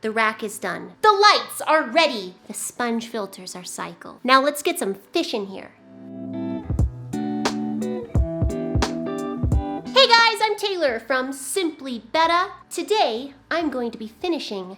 The rack is done. The lights are ready. The sponge filters are cycled. Now let's get some fish in here. Hey guys, I'm Taylor from Simply Betta. Today, I'm going to be finishing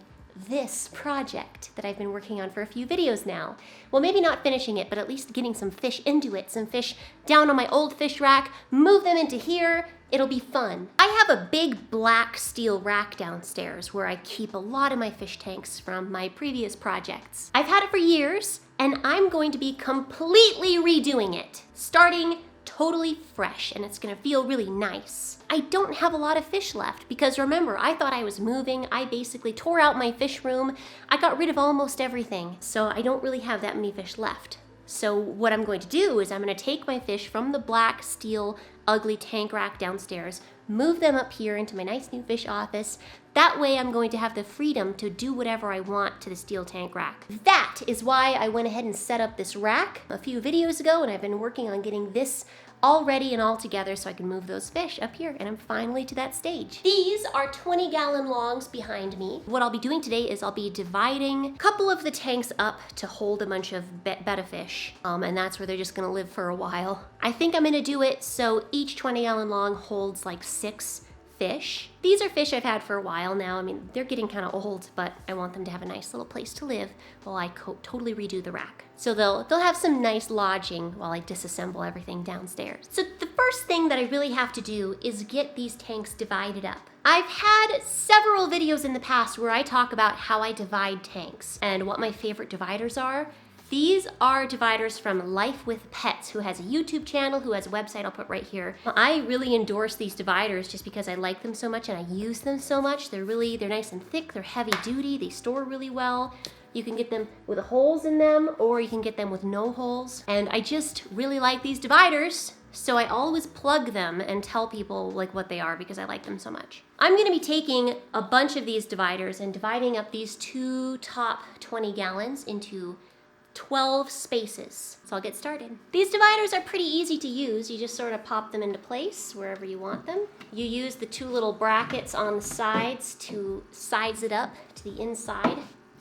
this project that I've been working on for a few videos now. Well, maybe not finishing it, but at least getting some fish into it. Some fish down on my old fish rack, move them into here. It'll be fun. I have a big black steel rack downstairs where I keep a lot of my fish tanks from my previous projects. I've had it for years, and I'm going to be completely redoing it, starting totally fresh, and it's gonna feel really nice. I don't have a lot of fish left because remember, I thought I was moving. I basically tore out my fish room. I got rid of almost everything, so I don't really have that many fish left. So what I'm going to do is I'm gonna take my fish from the black steel ugly tank rack downstairs, move them up here into my nice new fish office. That way I'm going to have the freedom to do whatever I want to the steel tank rack. That is why I went ahead and set up this rack a few videos ago, and I've been working on getting this all ready and all together so I can move those fish up here, and I'm finally to that stage. These are 20-gallon longs behind me. What I'll be doing today is I'll be dividing a couple of the tanks up to hold a bunch of betta fish, and that's where they're just gonna live for a while. I think I'm gonna do it so each 20-gallon long holds like 6 fish. These are fish I've had for a while now. I mean, they're getting kind of old, but I want them to have a nice little place to live while I totally redo the rack. So they'll have some nice lodging while I disassemble everything downstairs. So the first thing that I really have to do is get these tanks divided up. I've had several videos in the past where I talk about how I divide tanks and what my favorite dividers are. These are dividers from Life with Pets, who has a YouTube channel, who has a website I'll put right here. I really endorse these dividers just because I like them so much and I use them so much. They're nice and thick, they're heavy duty, they store really well. You can get them with holes in them, or you can get them with no holes. And I just really like these dividers, so I always plug them and tell people like what they are because I like them so much. I'm gonna be taking a bunch of these dividers and dividing up these two top 20 gallons into 12 spaces. So I'll get started. These dividers are pretty easy to use. You just sort of pop them into place wherever you want them. You use the two little brackets on the sides to size it up to the inside.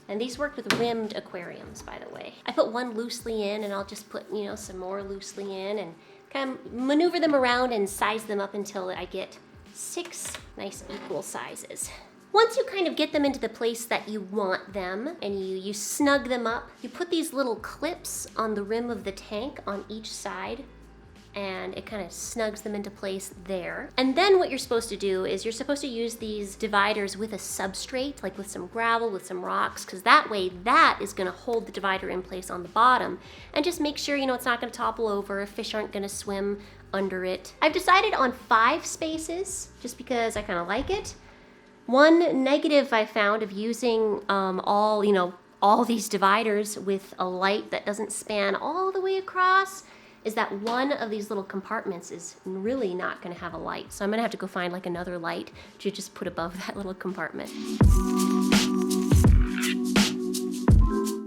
And these work with rimmed aquariums, by the way. I put one loosely in, and I'll just put, some more loosely in and kind of maneuver them around and size them up until I get 6 nice equal sizes. Once you kind of get them into the place that you want them and you snug them up, you put these little clips on the rim of the tank on each side, and it kind of snugs them into place there. And then what you're supposed to do is you're supposed to use these dividers with a substrate, like with some gravel, with some rocks, because that way that is gonna hold the divider in place on the bottom and just make sure, it's not gonna topple over, fish aren't gonna swim under it. I've decided on 5 spaces just because I kind of like it. One negative I found of using all these dividers with a light that doesn't span all the way across is that one of these little compartments is really not going to have a light. So I'm going to have to go find like another light to just put above that little compartment.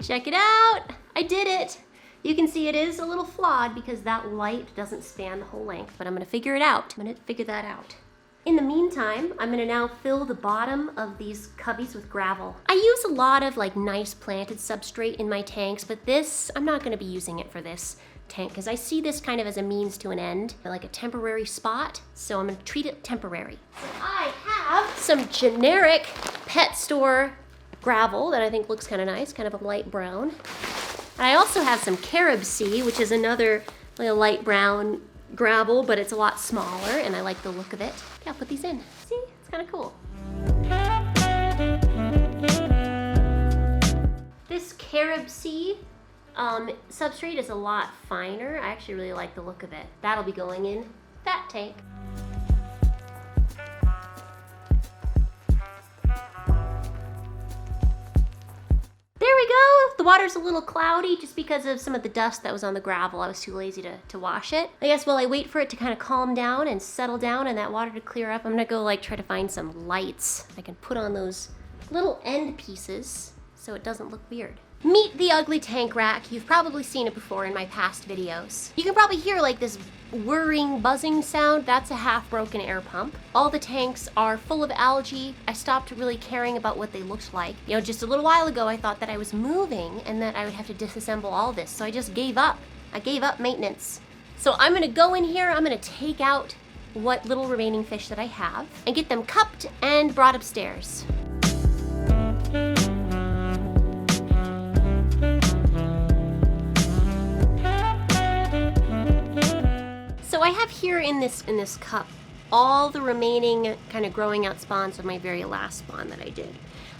Check it out! I did it! You can see it is a little flawed because that light doesn't span the whole length, but I'm going to figure it out. I'm going to figure that out. In the meantime, I'm gonna now fill the bottom of these cubbies with gravel. I use a lot of nice planted substrate in my tanks, but this, I'm not gonna be using it for this tank because I see this kind of as a means to an end, like a temporary spot, so I'm gonna treat it temporary. So I have some generic pet store gravel that I think looks kind of nice, kind of a light brown. And I also have some carob sea, which is another light brown gravel, but it's a lot smaller and I like the look of it. Yeah, I'll put these in. See, it's kind of cool. This carob sea substrate is a lot finer. I actually really like the look of it. That'll be going in that tank. There we go. The water's a little cloudy just because of some of the dust that was on the gravel. I was too lazy to wash it. I guess while I wait for it to kind of calm down and settle down and that water to clear up, I'm gonna go try to find some lights I can put on those little end pieces so it doesn't look weird. Meet the ugly tank rack. You've probably seen it before in my past videos. You can probably hear like this whirring, buzzing sound. That's a half-broken air pump. All the tanks are full of algae. I stopped really caring about what they looked like. You know, just a little while ago, I thought that I was moving and that I would have to disassemble all this, so I just gave up. I gave up maintenance. So I'm gonna go in here, I'm gonna take out what little remaining fish that I have and get them cupped and brought upstairs. So I have here in this cup all the remaining kind of growing out spawns of my very last spawn that I did.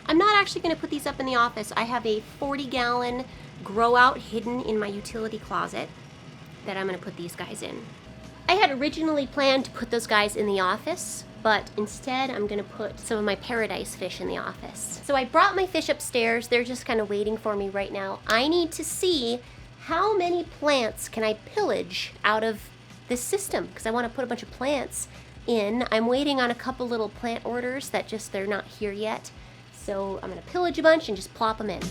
I'm not actually going to put these up in the office. I have a 40-gallon grow out hidden in my utility closet that I'm going to put these guys in. I had originally planned to put those guys in the office, but instead I'm going to put some of my paradise fish in the office. So I brought my fish upstairs. They're just kind of waiting for me right now. I need to see how many plants can I pillage out of this system, because I want to put a bunch of plants in. I'm waiting on a couple little plant orders that they're not here yet. So I'm going to pillage a bunch and just plop them in.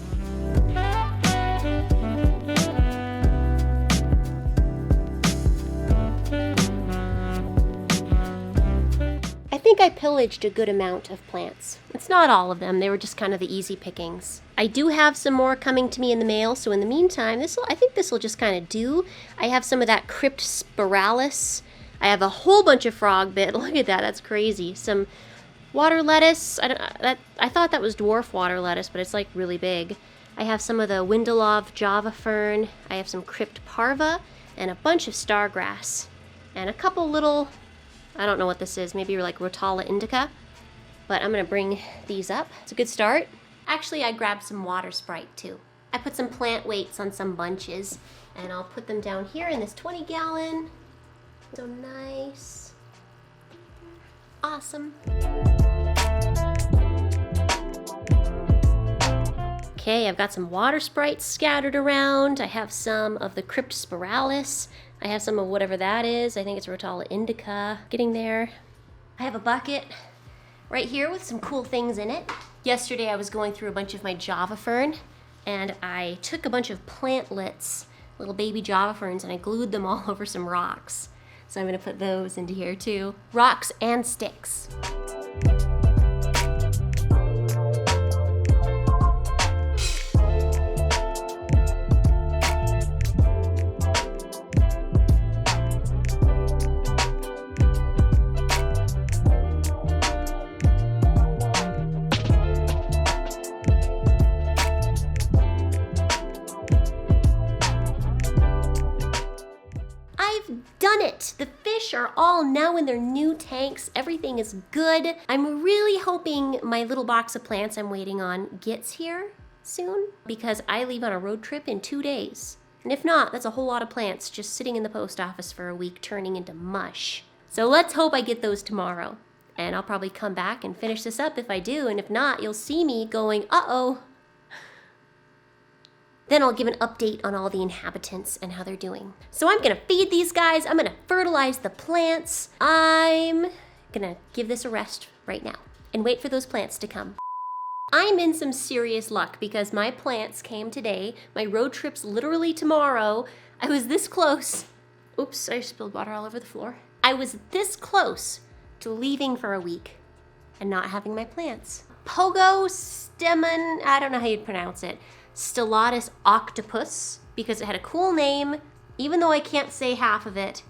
I think I pillaged a good amount of plants. It's not all of them, they were just kind of the easy pickings. I do have some more coming to me in the mail, so in the meantime, I think this will just kind of do. I have some of that crypt spiralis. I have a whole bunch of frog bit. Look at that, that's crazy. Some water lettuce. I thought that was dwarf water lettuce, but it's like really big. I have some of the Windelov Java fern. I have some crypt parva and a bunch of stargrass and a couple little, I don't know what this is, maybe like Rotala indica, but I'm gonna bring these up. It's a good start. Actually, I grabbed some water sprite too. I put some plant weights on some bunches and I'll put them down here in this 20-gallon. So nice. Awesome. Okay, I've got some water sprites scattered around. I have some of the crypt spiralis. I have some of whatever that is. I think it's Rotala indica. Getting there. I have a bucket right here with some cool things in it. Yesterday I was going through a bunch of my Java fern and I took a bunch of plantlets, little baby Java ferns, and I glued them all over some rocks. So I'm gonna put those into here too. Rocks and sticks. Done it! The fish are all now in their new tanks. Everything is good. I'm really hoping my little box of plants I'm waiting on gets here soon, because I leave on a road trip in 2 days. And if not, that's a whole lot of plants just sitting in the post office for a week turning into mush. So let's hope I get those tomorrow. And I'll probably come back and finish this up if I do, and if not, you'll see me going, uh-oh. Then I'll give an update on all the inhabitants and how they're doing. So I'm gonna feed these guys, I'm gonna fertilize the plants. I'm gonna give this a rest right now and wait for those plants to come. I'm in some serious luck because my plants came today. My road trip's literally tomorrow. I was this close. Oops, I spilled water all over the floor. I was this close to leaving for a week and not having my plants. Pogo stemon, I don't know how you'd pronounce it. Stellatus octopus, because it had a cool name, even though I can't say half of it.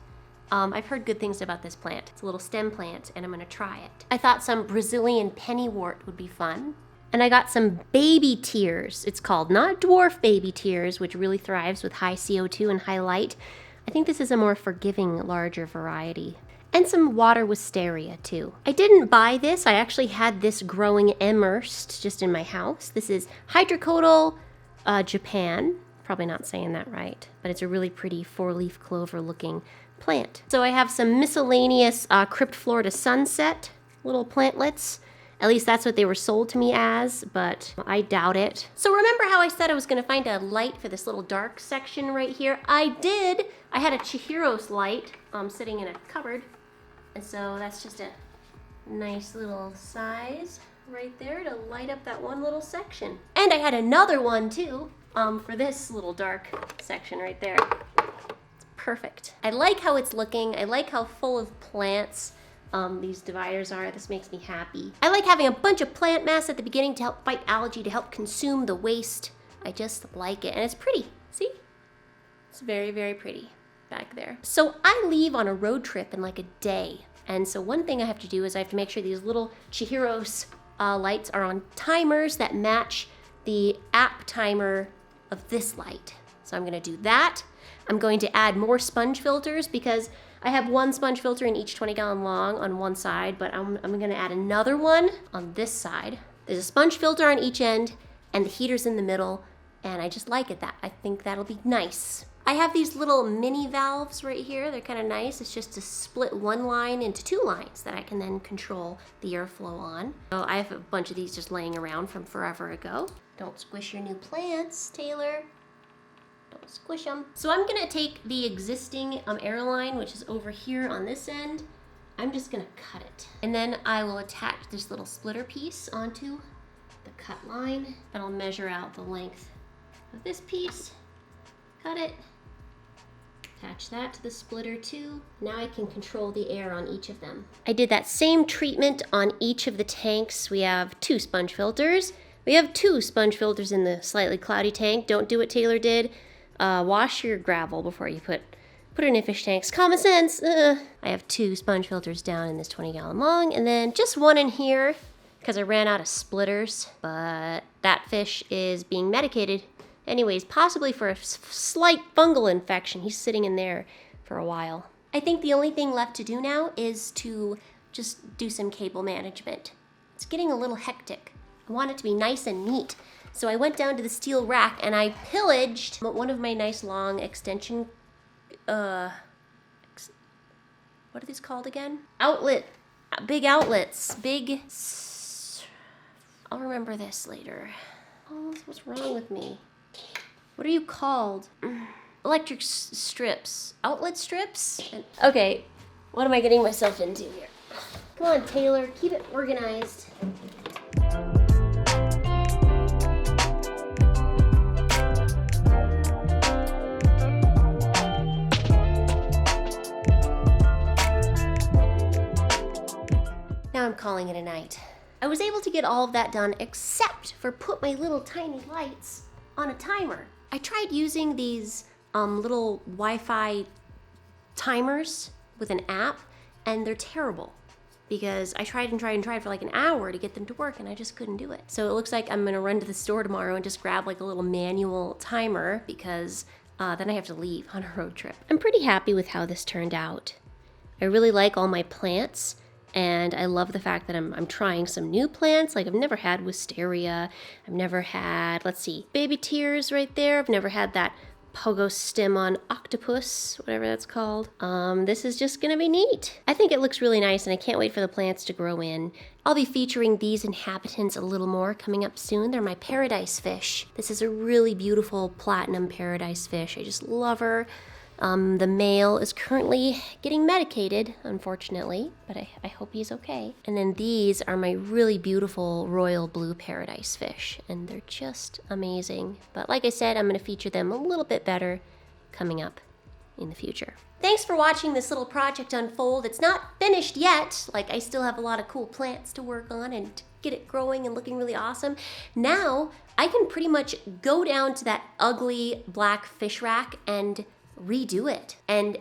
I've heard good things about this plant. It's a little stem plant, and I'm gonna try it. I thought some Brazilian pennywort would be fun. And I got some baby tears, it's called, not dwarf baby tears, which really thrives with high CO2 and high light. I think this is a more forgiving, larger variety. And some water wisteria too. I didn't buy this, I actually had this growing immersed just in my house. This is Hydrocodal Japan, probably not saying that right, but it's a really pretty 4-leaf clover looking plant. So I have some miscellaneous Crypt Florida Sunset little plantlets. At least that's what they were sold to me as, but I doubt it. So remember how I said I was gonna find a light for this little dark section right here? I did! I had a Chihiro's light sitting in a cupboard, and so that's just a nice little size right there to light up that one little section. And I had another one too for this little dark section right there. It's perfect. I like how it's looking. I like how full of plants these dividers are. This makes me happy. I like having a bunch of plant mass at the beginning to help fight algae, to help consume the waste. I just like it, and it's pretty. See? It's very, very pretty back there. So I leave on a road trip in like a day, and so one thing I have to do is I have to make sure these little Chihiro's lights are on timers that match the app timer of this light. So I'm gonna do that. I'm going to add more sponge filters because I have one sponge filter in each 20-gallon long on one side, but I'm gonna add another one on this side. There's a sponge filter on each end and the heater's in the middle, and I just like it. I think that'll be nice. I have these little mini valves right here. They're kind of nice. It's just to split one line into two lines that I can then control the airflow on. So I have a bunch of these just laying around from forever ago. Don't squish your new plants, Taylor. Don't squish them. So I'm gonna take the existing air line, which is over here on this end. I'm just gonna cut it. And then I will attach this little splitter piece onto the cut line. That'll measure out the length of this piece. Cut it. Attach that to the splitter too. Now I can control the air on each of them. I did that same treatment on each of the tanks. We have 2 sponge filters. We have 2 sponge filters in the slightly cloudy tank. Don't do what Taylor did. Wash your gravel before you put it in fish tanks. Common sense. I have 2 sponge filters down in this 20-gallon long, and then just 1 in here because I ran out of splitters. But that fish is being medicated anyways, possibly for a slight fungal infection. He's sitting in there for a while. I think the only thing left to do now is to just do some cable management. It's getting a little hectic. I want it to be nice and neat. So I went down to the steel rack and I pillaged one of my nice long extension, what are these called again? Big outlets, I'll remember this later. Oh, what's wrong with me? What are you called? Electric strips, outlet strips? Okay, what am I getting myself into here? Come on, Taylor, keep it organized. Now I'm calling it a night. I was able to get all of that done except for put my little tiny lights on a timer. I tried using these little Wi-Fi timers with an app, and they're terrible because I tried for like an hour to get them to work and I just couldn't do it. So it looks like I'm gonna run to the store tomorrow and just grab like a little manual timer because then I have to leave on a road trip. I'm pretty happy with how this turned out. I really like all my plants. And I love the fact that I'm trying some new plants. Like I've never had wisteria. I've never had, let's see, baby tears right there. I've never had that pogo stem on octopus, whatever that's called. This is just gonna be neat. I think it looks really nice and I can't wait for the plants to grow in. I'll be featuring these inhabitants a little more coming up soon. They're my paradise fish. This is a really beautiful platinum paradise fish. I just love her. The male is currently getting medicated, unfortunately, but I hope he's okay. And then these are my really beautiful royal blue paradise fish, and they're just amazing. But like I said, I'm going to feature them a little bit better coming up in the future. Thanks for watching this little project unfold. It's not finished yet. Like, I still have a lot of cool plants to work on and get it growing and looking really awesome. Now, I can pretty much go down to that ugly black fish rack and redo it. And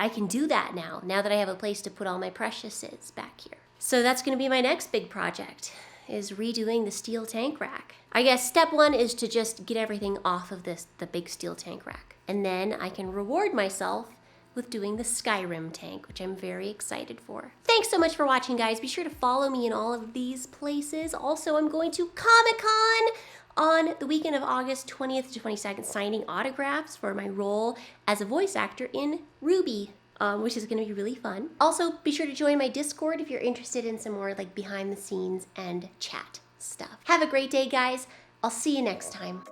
I can do that now that I have a place to put all my preciouses back here. So that's gonna be my next big project, is redoing the steel tank rack. I guess step 1 is to just get everything off of the big steel tank rack. And then I can reward myself with doing the Skyrim tank, which I'm very excited for. Thanks so much for watching, guys. Be sure to follow me in all of these places. Also, I'm going to Comic-Con on the weekend of August 20th to 22nd, signing autographs for my role as a voice actor in Ruby, which is gonna be really fun. Also, be sure to join my Discord if you're interested in some more like behind the scenes and chat stuff. Have a great day, guys. I'll see you next time.